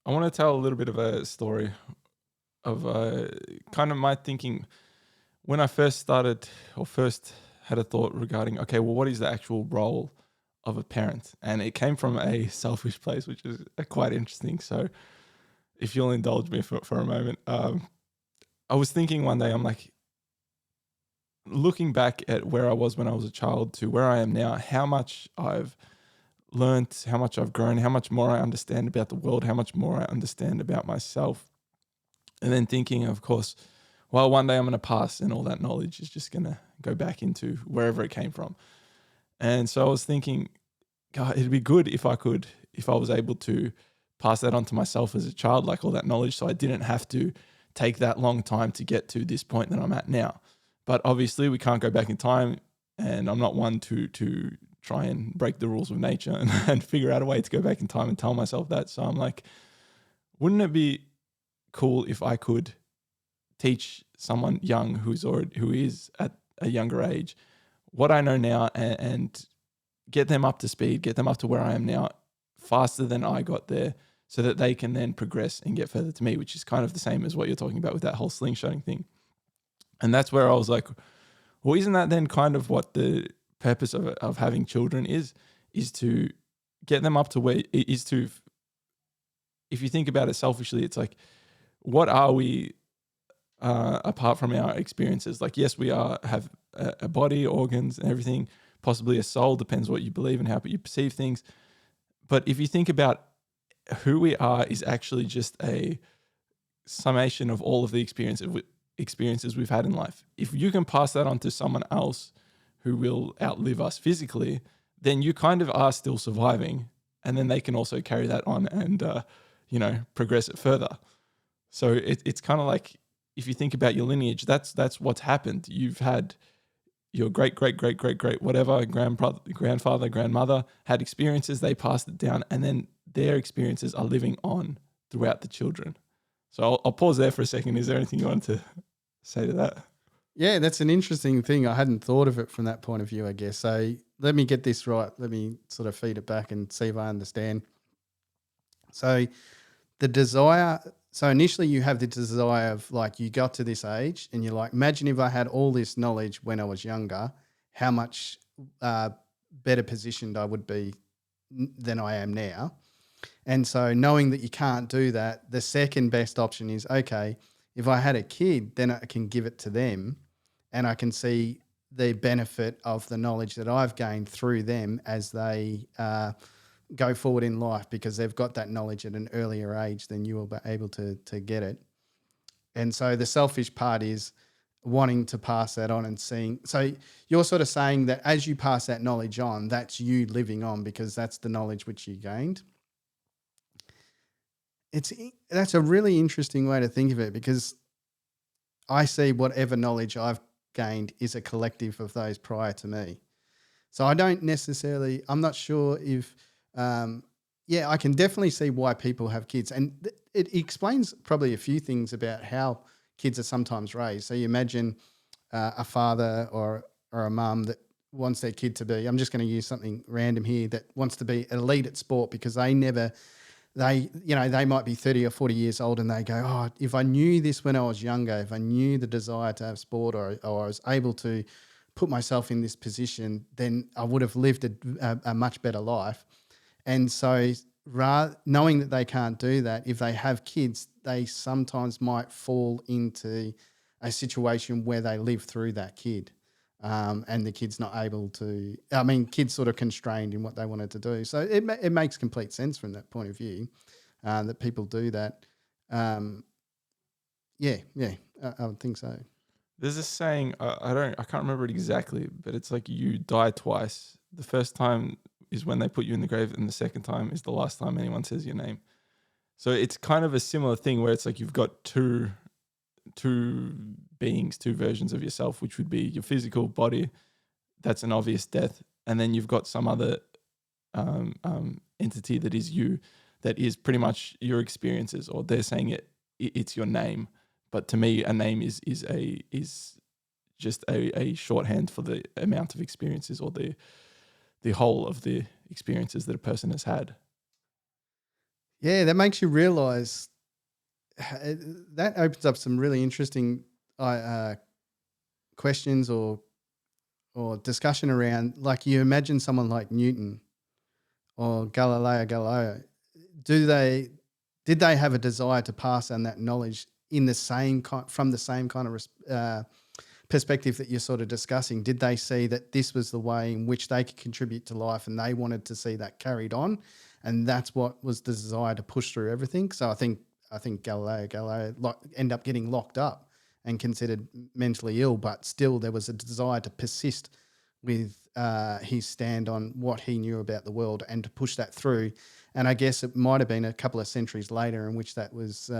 I want to tell a little bit of a story of kind of my thinking when I first started or first had a thought regarding, okay, well, what is the actual role of a parent? And it came from a selfish place, which is quite interesting. So if you'll indulge me for a moment, I was thinking one day, I'm like, looking back at where I was when I was a child to where I am now, how much I've learned, how much I've grown, how much more I understand about the world, how much more I understand about myself. And then thinking, of course, well, one day I'm going to pass and all that knowledge is just going to go back into wherever it came from. And so I was thinking, God, it'd be good if I was able to pass that on to myself as a child, like all that knowledge, so I didn't have to take that long time to get to this point that I'm at now. But obviously, we can't go back in time, and I'm not one to try and break the rules of nature and figure out a way to go back in time and tell myself that. So I'm like, wouldn't it be cool if I could teach someone young who is at a younger age what I know now, and get them up to speed, get them up to where I am now faster than I got there, so that they can then progress and get further to me, which is kind of the same as what you're talking about with that whole slingshotting thing. And that's where I was like, well, isn't that then kind of what the purpose of having children is to get them up to where is to, if you think about it selfishly, it's like, what are we apart from our experiences? Like, yes, we have a body, organs, and everything, possibly a soul, depends what you believe and how you perceive things. But if you think about who we are, is actually just a summation of all of the experiences we've had in life. If you can pass that on to someone else who will outlive us physically, then you kind of are still surviving, and then they can also carry that on and progress it further. So it's kind of like, if you think about your lineage, that's what's happened. You've had your great whatever grandfather, grandmother had experiences, they passed it down, and then their experiences are living on throughout the children. So I'll pause there for a second. Is there anything you want to say to that? Yeah, that's an interesting thing. I hadn't thought of it from that point of view, I guess. So let me get this right. Let me sort of feed it back and see if I understand. So the desire, so initially you have the desire of, like, you got to this age and you're like, imagine if I had all this knowledge when I was younger, how much better positioned I would be than I am now. And so knowing that you can't do that, the second best option is, okay, if I had a kid, then I can give it to them and I can see the benefit of the knowledge that I've gained through them as they go forward in life, because they've got that knowledge at an earlier age than you will be able to get it. And so the selfish part is wanting to pass that on and seeing. So you're sort of saying that as you pass that knowledge on, that's you living on, because that's the knowledge which you gained. That's a really interesting way to think of it, because I see whatever knowledge I've gained is a collective of those prior to me. So I don't necessarily, I'm not sure if, I can definitely see why people have kids. And it explains probably a few things about how kids are sometimes raised. So you imagine a father or a mum that wants their kid to be, I'm just going to use something random here, that wants to be elite at sport because they might be 30 or 40 years old and they go, oh, if I knew this when I was younger, if I knew the desire to have sport, or I was able to put myself in this position, then I would have lived a much better life. And so knowing that they can't do that, if they have kids, they sometimes might fall into a situation where they live through that kid. And the kid's not able to, kids sort of constrained in what they wanted to do. So it makes complete sense from that point of view, that people do that. I would think so. There's a saying, I can't remember it exactly, but it's like, you die twice. The first time is when they put you in the grave, and the second time is the last time anyone says your name. So it's kind of a similar thing where it's like you've got two beings, two versions of yourself, which would be your physical body. That's an obvious death. And then you've got some other entity that is you, that is pretty much your experiences, or they're saying it's your name. But to me, a name is just a shorthand for the amount of experiences, or the whole of the experiences that a person has had. Yeah, that makes you realize that opens up some really interesting uh, questions or discussion around, like, you imagine someone like Newton or Galileo Galileo. Do they did they have a desire to pass on that knowledge in the same from the same kind of perspective that you're sort of discussing? Did they see that this was the way in which they could contribute to life, and they wanted to see that carried on, and that's what was the desire to push through everything? So I think Galileo end up getting locked up and considered mentally ill, but still there was a desire to persist with his stand on what he knew about the world and to push that through. And I guess it might have been a couple of centuries later in which that was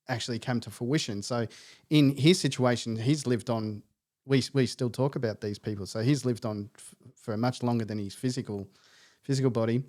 actually come to fruition. So in his situation, he's lived on. We still talk about these people. So he's lived on for much longer than his physical body.